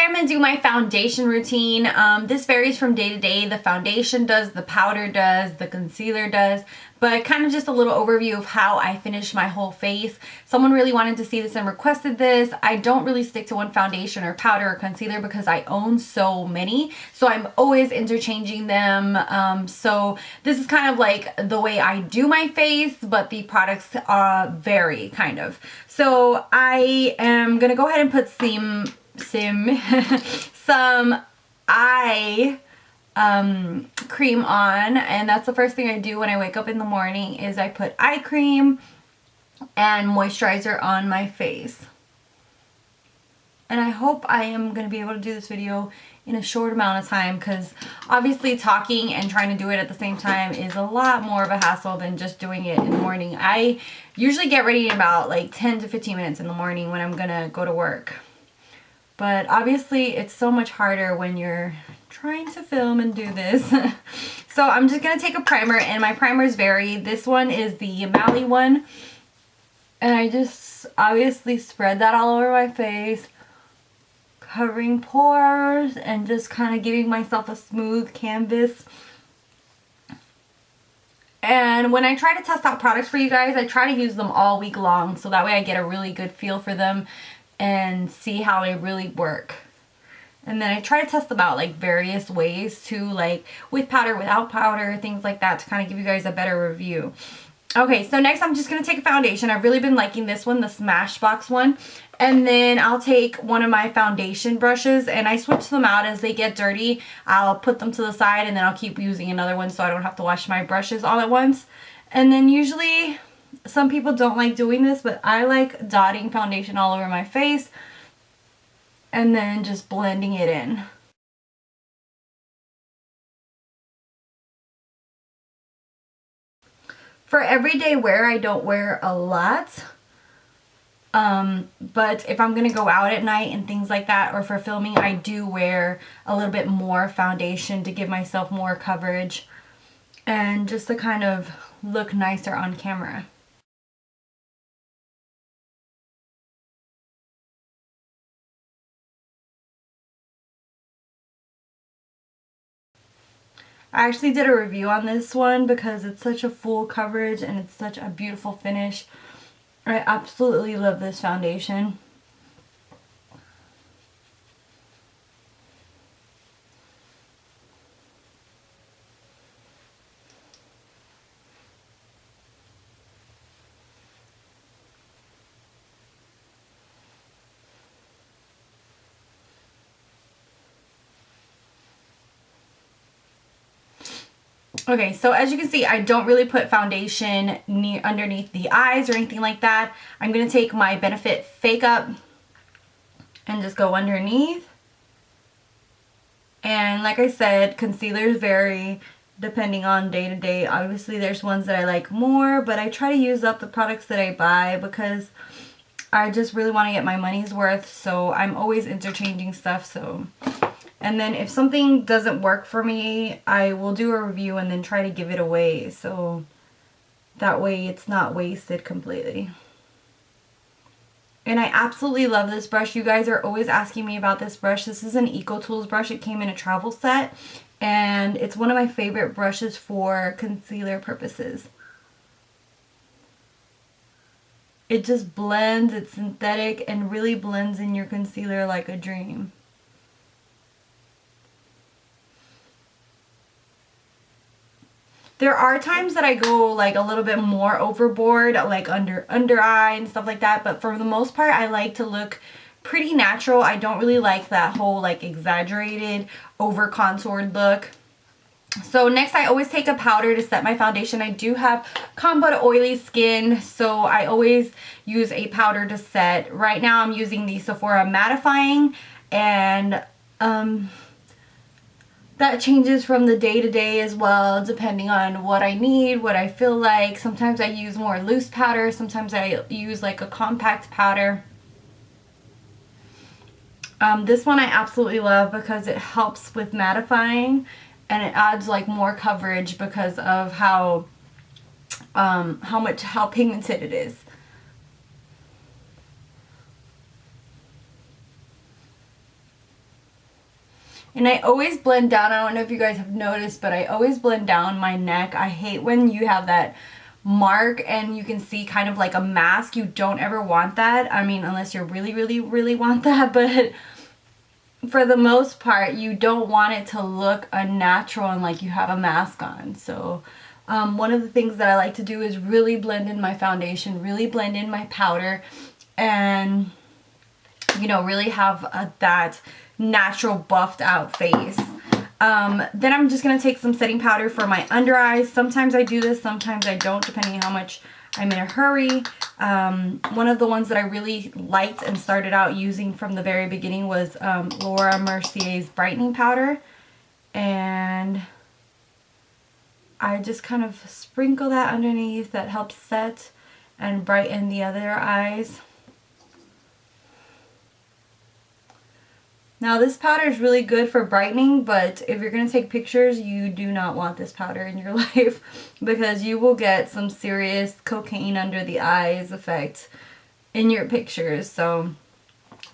today I'm going to do my foundation routine. This varies from day to day. The foundation does, the powder does, the concealer does, but kind of just a little overview of how I finish my whole face. Someone really wanted to see this and requested this. I don't really stick to one foundation or powder or concealer because I own so many, so I'm always interchanging them. So this is kind of like the way I do my face, but the products vary kind of. So I am going to go ahead and put some eye cream on, and that's the first thing I do when I wake up in the morning is I put eye cream and moisturizer on my face. And I hope I am going to be able to do this video in a short amount of time, because obviously talking and trying to do it at the same time is a lot more of a hassle than just doing it in the morning. I usually get ready in about like 10 to 15 minutes in the morning when I'm gonna go to work. But obviously it's so much harder when you're trying to film and do this. So I'm just going to take a primer, and my primers vary. This one is the Mally one. And I just obviously spread that all over my face, covering pores and just kind of giving myself a smooth canvas. And when I try to test out products for you guys, I try to use them all week long, so that way I get a really good feel for them and see how they really work. And then I try to test them out like various ways too, like with powder, without powder, things like that, to kind of give you guys a better review. Okay, so next I'm just going to take a foundation. I've really been liking this one, the Smashbox one. And then I'll take one of my foundation brushes, and I switch them out as they get dirty. I'll put them to the side, and then I'll keep using another one so I don't have to wash my brushes all at once. And then usually, some people don't like doing this, but I like dotting foundation all over my face and then just blending it in. For everyday wear, I don't wear a lot. But if I'm going to go out at night and things like that, or for filming, I do wear a little bit more foundation to give myself more coverage and just to kind of look nicer on camera. I actually did a review on this one because it's such a full coverage and it's such a beautiful finish. I absolutely love this foundation. Okay, so as you can see, I don't really put foundation underneath the eyes or anything like that. I'm going to take my Benefit Fake Up and just go underneath. And like I said, concealers vary depending on day to day. Obviously, there's ones that I like more, but I try to use up the products that I buy because I just really want to get my money's worth. So I'm always interchanging stuff. And then if something doesn't work for me, I will do a review and then try to give it away. So that way it's not wasted completely. And I absolutely love this brush. You guys are always asking me about this brush. This is an EcoTools brush. It came in a travel set. And it's one of my favorite brushes for concealer purposes. It just blends. It's synthetic and really blends in your concealer like a dream. There are times that I go like a little bit more overboard, like under eye and stuff like that. But for the most part, I like to look pretty natural. I don't really like that whole like exaggerated, over contoured look. So next, I always take a powder to set my foundation. I do have combo oily skin, so I always use a powder to set. Right now, I'm using the Sephora Mattifying, and that changes from the day to day as well, depending on what I need, what I feel like. Sometimes I use more loose powder. Sometimes I use like a compact powder. This one I absolutely love because it helps with mattifying, and it adds like more coverage because of how pigmented it is. And I always blend down. I don't know if you guys have noticed, but I always blend down my neck. I hate when you have that mark and you can see kind of like a mask. You don't ever want that. I mean, unless you really, really, really want that. But for the most part, you don't want it to look unnatural and like you have a mask on. So one of the things that I like to do is really blend in my foundation, really blend in my powder, and you know, really have that natural buffed out face. Then I'm just going to take some setting powder for my under eyes. Sometimes I do this, sometimes I don't, depending on how much I'm in a hurry. One of the ones that I really liked and started out using from the very beginning was Laura Mercier's Brightening Powder. And I just kind of sprinkle that underneath. That helps set and brighten the other eyes. Now this powder is really good for brightening, but if you're going to take pictures, you do not want this powder in your life because you will get some serious cocaine under the eyes effect in your pictures. So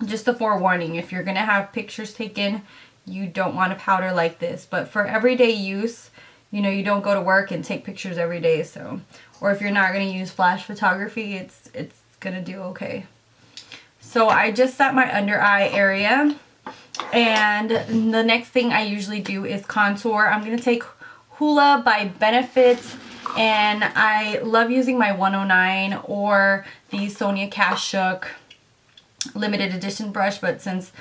just a forewarning, if you're going to have pictures taken, you don't want a powder like this. But for everyday use, you know, you don't go to work and take pictures every day. So, or if you're not going to use flash photography, it's going to do okay. So I just set my under eye area. And the next thing I usually do is contour. I'm going to take Hoola by Benefit, and I love using my 109 or the Sonia Kashuk limited edition brush, but since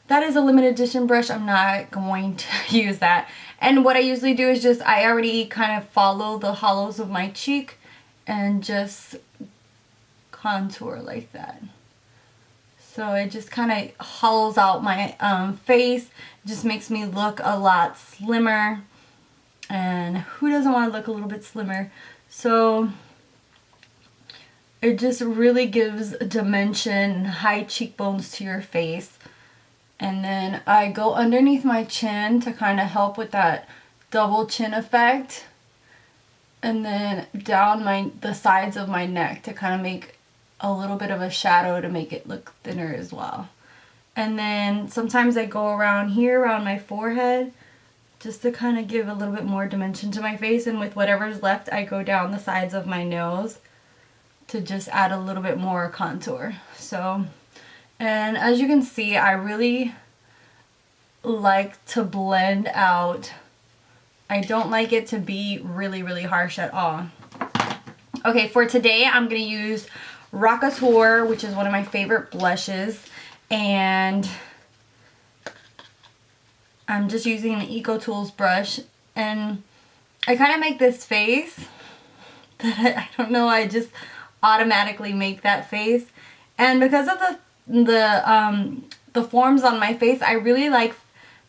that is a limited edition brush, I'm not going to use that. And what I usually do is just, I already kind of follow the hollows of my cheek and just contour like that. So it just kind of hollows out my face, just makes me look a lot slimmer. And who doesn't want to look a little bit slimmer? So it just really gives dimension, high cheekbones to your face. And then I go underneath my chin to kind of help with that double chin effect. And then down the sides of my neck to kind of make a little bit of a shadow to make it look thinner as well. And then sometimes I go around here, around my forehead, just to kind of give a little bit more dimension to my face. And with whatever's left, I go down the sides of my nose to just add a little bit more contour. So, and as you can see, I really like to blend out. I don't like it to be really, really harsh at all. Okay, for today, I'm going to use Rockateur, which is one of my favorite blushes, and I'm just using an Eco Tools brush, and I kind of make this face that I don't know, I just automatically make that face. And because of the forms on my face, I really like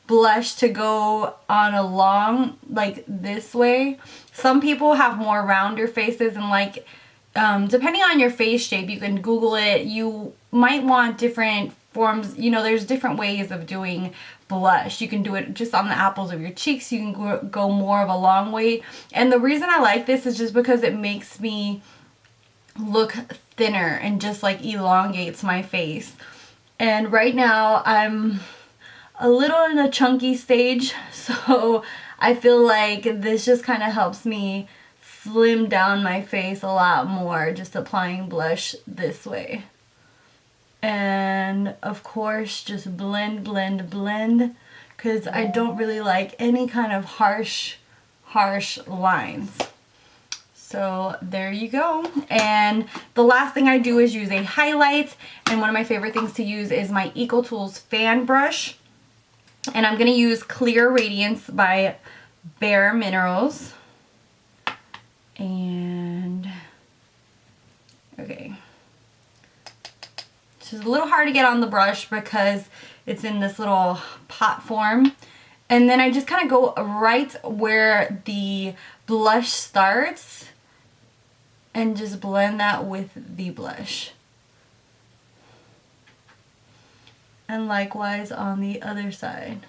blush to go on a long, like this way. Some people have more rounder faces and like depending on your face shape, you can Google it. You might want different forms. You know, there's different ways of doing blush. You can do it just on the apples of your cheeks. You can go more of a long way. And the reason I like this is just because it makes me look thinner and just like elongates my face. And right now I'm a little in a chunky stage, so I feel like this just kind of helps me slim down my face a lot more, just applying blush this way. And of course, just blend, blend, blend, because I don't really like any kind of harsh lines. So there you go. And the last thing I do is use a highlight, and one of my favorite things to use is my Eco Tools fan brush. And I'm going to use Clear Radiance by Bare Minerals. And okay, it's just a little hard to get on the brush because it's in this little pot form. And then I just kind of go right where the blush starts and just blend that with the blush. And likewise on the other side.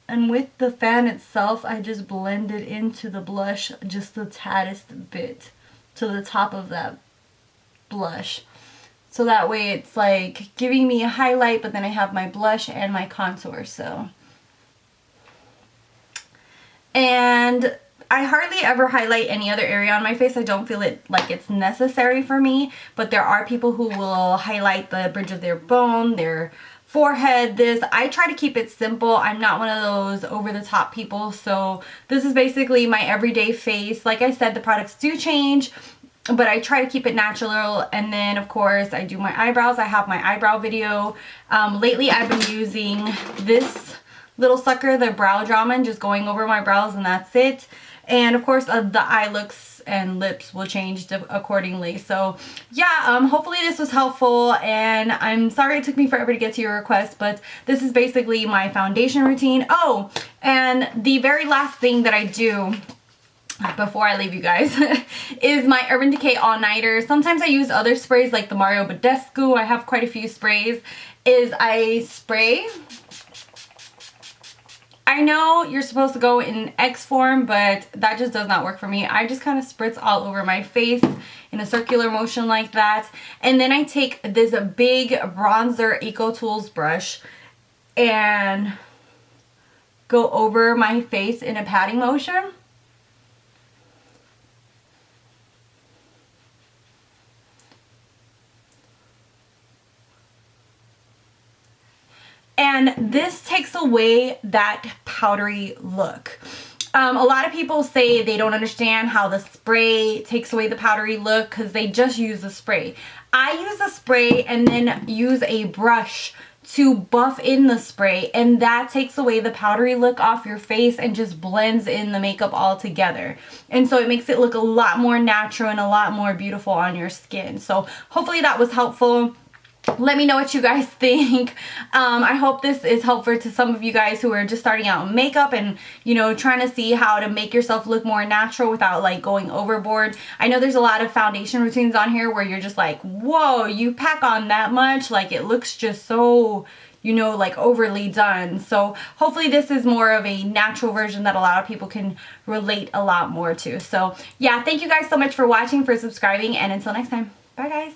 And with the fan itself, I just blend it into the blush just the taddest bit to the top of that blush. So that way it's like giving me a highlight, but then I have my blush and my contour. So, and I hardly ever highlight any other area on my face. I don't feel it like it's necessary for me, but there are people who will highlight the bridge of their bone, their forehead, this. I try to keep it simple. I'm not one of those over the top people. So this is basically my everyday face. Like I said, the products do change, but I try to keep it natural. And then of course I do my eyebrows. I have my eyebrow video. Lately I've been using this little sucker, the brow drama, and just going over my brows, and that's it. And of course the eye looks and lips will change accordingly. So yeah, hopefully this was helpful, and I'm sorry it took me forever to get to your request, but this is basically my foundation routine. Oh, and the very last thing that I do before I leave you guys is my Urban Decay all-nighter. Sometimes I use other sprays like the Mario Badescu. I have quite a few sprays. I spray. I know you're supposed to go in X form, but that just does not work for me. I just kind of spritz all over my face in a circular motion like that. And then I take this big bronzer Eco Tools brush and go over my face in a patting motion. And this takes away that powdery look. A lot of people say they don't understand how the spray takes away the powdery look because they just use the spray. I use a spray and then use a brush to buff in the spray, and that takes away the powdery look off your face and just blends in the makeup all together. And so it makes it look a lot more natural and a lot more beautiful on your skin. So hopefully that was helpful. Let me know what you guys think. I hope this is helpful to some of you guys who are just starting out in makeup and, you know, trying to see how to make yourself look more natural without like going overboard. I know there's a lot of foundation routines on here where you're just like, whoa, you pack on that much, like it looks just so, you know, like overly done. So hopefully this is more of a natural version that a lot of people can relate a lot more to. So yeah, thank you guys so much for watching, for subscribing, and until next time, bye guys.